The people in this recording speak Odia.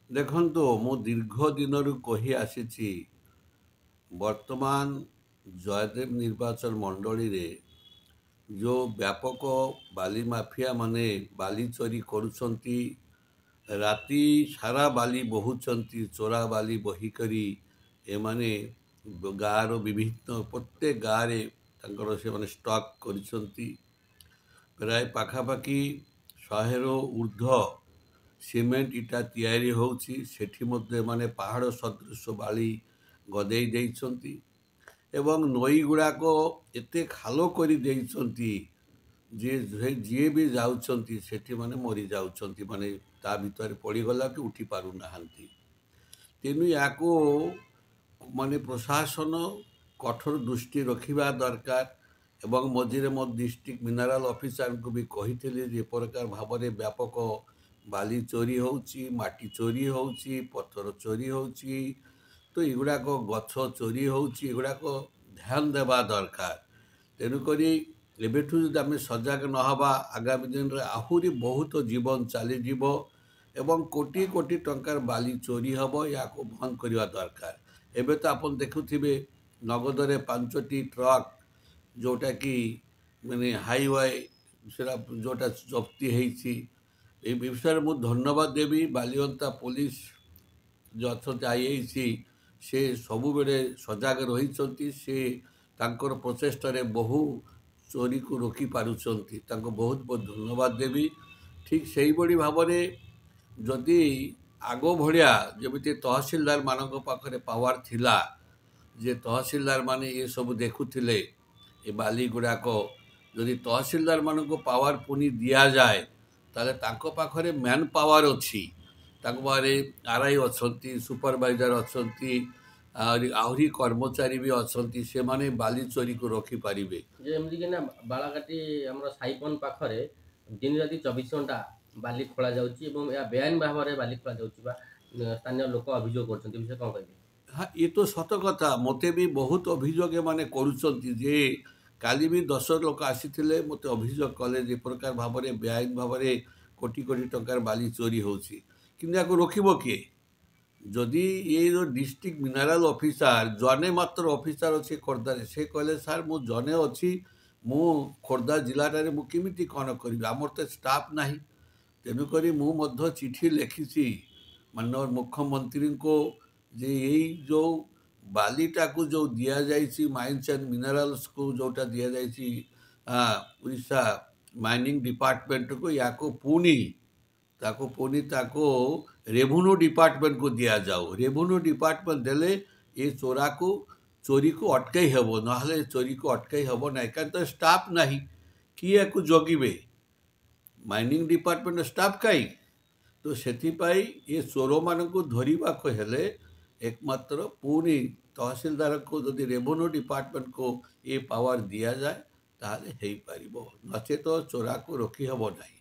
ଦେଖନ୍ତୁ ମୁଁ ଦୀର୍ଘ ଦିନରୁ କହି ଆସିଛି ବର୍ତ୍ତମାନ ଜୟଦେବ ନିର୍ବାଚନ ମଣ୍ଡଳୀରେ ଯେଉଁ ବ୍ୟାପକ ବାଲି ମାଫିଆ ମାନେ ବାଲି ଚୋରି କରୁଛନ୍ତି, ରାତି ସାରା ବାଲି ବୋହୁଛନ୍ତି, ଚୋରା ବାଲି ବୋହିକରି ଏମାନେ ଗାଁର ବିଭିନ୍ନ ପ୍ରତ୍ୟେକ ଗାଁରେ ତାଙ୍କର ସେମାନେ ଷ୍ଟକ୍ କରିଛନ୍ତି। ପ୍ରାୟ ପାଖାପାଖି 100ରୁ ଉର୍ଦ୍ଧ୍ୱ ସିମେଣ୍ଟ ଇଟା ତିଆରି ହେଉଛି। ସେଠି ମଧ୍ୟ ଏମାନେ ପାହାଡ଼ ସଦୃଶ ବାଲି ଗଦେଇ ଦେଇଛନ୍ତି ଏବଂ ନଈ ଗୁଡ଼ାକ ଏତେ ଖାଲ କରି ଦେଇଛନ୍ତି ଯେ ଯିଏ ବି ଯାଉଛନ୍ତି ସେଠି ମାନେ ମରିଯାଉଛନ୍ତି, ମାନେ ତା ଭିତରେ ପଡ଼ିଗଲା କି ଉଠି ପାରୁନାହାନ୍ତି। ତେଣୁ ୟାକୁ ମାନେ ପ୍ରଶାସନ କଠୋର ଦୃଷ୍ଟି ରଖିବା ଦରକାର ଏବଂ ମଝିରେ ମୋ ଡିଷ୍ଟ୍ରିକ୍ଟ ମିନେରାଲ ଅଫିସରଙ୍କୁ ବି କହିଥିଲି ଯେ ପ୍ରକାର ଭାବରେ ବ୍ୟାପକ ବାଲି ଚୋରି ହେଉଛି, ମାଟି ଚୋରି ହେଉଛି, ପଥର ଚୋରି ହେଉଛି, ତ ଏଗୁଡ଼ାକ ଗଛ ଚୋରି ହେଉଛି, ଏଗୁଡ଼ାକ ଧ୍ୟାନ ଦେବା ଦରକାର। ତେଣୁକରି ଏବେଠୁ ଯଦି ଆମେ ସଜାଗ ନ ହେବା ଆଗାମୀ ଦିନରେ ଆହୁରି ବହୁତ ଜୀବନ ଚାଲିଯିବ ଏବଂ କୋଟି କୋଟି ଟଙ୍କାର ବାଲି ଚୋରି ହେବ। ୟାକୁ ବନ୍ଦ କରିବା ଦରକାର। ଏବେ ତ ଆପଣ ଦେଖୁଥିବେ ନଗଦରେ 5ଟି ଟ୍ରକ୍ ଯେଉଁଟାକି ମାନେ ହାଇୱେ ସେଟା ଯେଉଁଟା ଜପ୍ତି ହେଇଛି। ଏ ବିଷୟରେ ମୁଁ ଧନ୍ୟବାଦ ଦେବି ବାଲିଅନ୍ତା ପୋଲିସ ଯେଉଁ ଅଛନ୍ତି ଆଇଆଇସି, ସେ ସବୁବେଳେ ସଜାଗ ରହିଛନ୍ତି। ସେ ତାଙ୍କର ପ୍ରଚେଷ୍ଟାରେ ବହୁ ଚୋରିକୁ ରୋକିପାରୁଛନ୍ତି, ତାଙ୍କୁ ବହୁତ ବହୁତ ଧନ୍ୟବାଦ ଦେବି। ଠିକ୍ ସେହିଭଳି ଭାବରେ ଯଦି ଆଗ ଭଳିଆ ଯେମିତି ତହସିଲଦାରମାନଙ୍କ ପାଖରେ ପାୱାର ଥିଲା, ଯେ ତହସିଲଦାରମାନେ ଏସବୁ ଦେଖୁଥିଲେ ଏ ବାଲି ଗୁଡ଼ାକ, ଯଦି ତହସିଲଦାରମାନଙ୍କୁ ପାୱାର ପୁଣି ଦିଆଯାଏ ତାହେଲେ ତାଙ୍କ ପାଖରେ ମ୍ୟାନ୍ ପାୱାର ଅଛି, ତାଙ୍କ ପାଖରେ ଆର୍ଆଇ ଅଛନ୍ତି, ସୁପରଭାଇଜର ଅଛନ୍ତି, ଆହୁରି କର୍ମଚାରୀ ବି ଅଛନ୍ତି, ସେମାନେ ବାଲି ଚୋରିକୁ ରଖିପାରିବେ। ଯେମିତିକି ନା ବାଳକାଟି ଆମର ସାଇପନ ପାଖରେ ଦିନ ରାତି 24 ଘଣ୍ଟା ବାଲି ଖୋଳା ଯାଉଛି ଏବଂ ଏହା ବେଆଇନ ଭାବରେ ବାଲି ଖୋଳା ଯାଉଛି ବା ସ୍ଥାନୀୟ ଲୋକ ଅଭିଯୋଗ କରୁଛନ୍ତି। ବିଷୟରେ କ'ଣ କହିବେ? ହଁ, ଏ ତ ସତ କଥା। ମୋତେ ବି ବହୁତ ଅଭିଯୋଗ ଏମାନେ କରୁଛନ୍ତି ଯେ କାଲି ବି 10 ଲୋକ ଆସିଥିଲେ, ମୋତେ ଅଭିଯୋଗ କଲେ ଯେ ପ୍ରକାର ଭାବରେ ବେଆଇନ ଭାବରେ କୋଟି କୋଟି ଟଙ୍କାର ବାଲି ଚୋରି ହେଉଛି। କିନ୍ତୁ ୟାକୁ ରୋକିବ କିଏ? ଯଦି ଏ ଯେଉଁ ଡିଷ୍ଟ୍ରିକ୍ଟ ମିନେରାଲ ଅଫିସର ଜଣେ ମାତ୍ର ଅଫିସର ଅଛି ଖୋର୍ଦ୍ଧାରେ, ସେ କହିଲେ ସାର୍ ମୁଁ ଜଣେ ଅଛି, ମୁଁ ଖୋର୍ଦ୍ଧା ଜିଲ୍ଲାଟାରେ ମୁଁ କେମିତି କ'ଣ କରିବି, ଆମର ତ ଷ୍ଟାଫ୍ ନାହିଁ। ତେଣୁକରି ମୁଁ ମଧ୍ୟ ଚିଠି ଲେଖିଛି ମାନନୀୟ ମୁଖ୍ୟମନ୍ତ୍ରୀଙ୍କୁ ଯେ ଏଇ ଯେଉଁ ବାଲିଟାକୁ ଯେଉଁ ଦିଆଯାଇଛି ମାଇନ୍ସ ଆଣ୍ଡ ମିନେରାଲ୍ସକୁ, ଯେଉଁଟା ଦିଆଯାଇଛି ଓଡ଼ିଶା ମାଇନିଂ ଡିପାର୍ଟମେଣ୍ଟକୁ, ତାକୁ ରେଭିନ୍ୟୁ ଡିପାର୍ଟମେଣ୍ଟକୁ ଦିଆଯାଉ। ରେଭିନ୍ୟୁ ଡିପାର୍ଟମେଣ୍ଟ ଦେଲେ ଏ ଚୋରିକୁ ଅଟକାଇ ହେବ, ନହେଲେ ଚୋରିକୁ ଅଟକାଇ ହେବ ନାହିଁ। କାରଣ ତ ଷ୍ଟାଫ୍ ନାହିଁ, କିଏ ୟାକୁ ଜଗିବେ? ମାଇନିଂ ଡିପାର୍ଟମେଣ୍ଟ ଷ୍ଟାଫ୍ କାହିଁ? ତ ସେଥିପାଇଁ ଏ ଚୋରମାନଙ୍କୁ ଧରିବାକୁ ହେଲେ एकमात्र पुणी तहसिलदार को जदि रेवेन्यू डिपार्टमेंट को ये पावर दिया जाए ताहले हेई पारिबो, नचेत चोरा को रोकी हबो नहीं।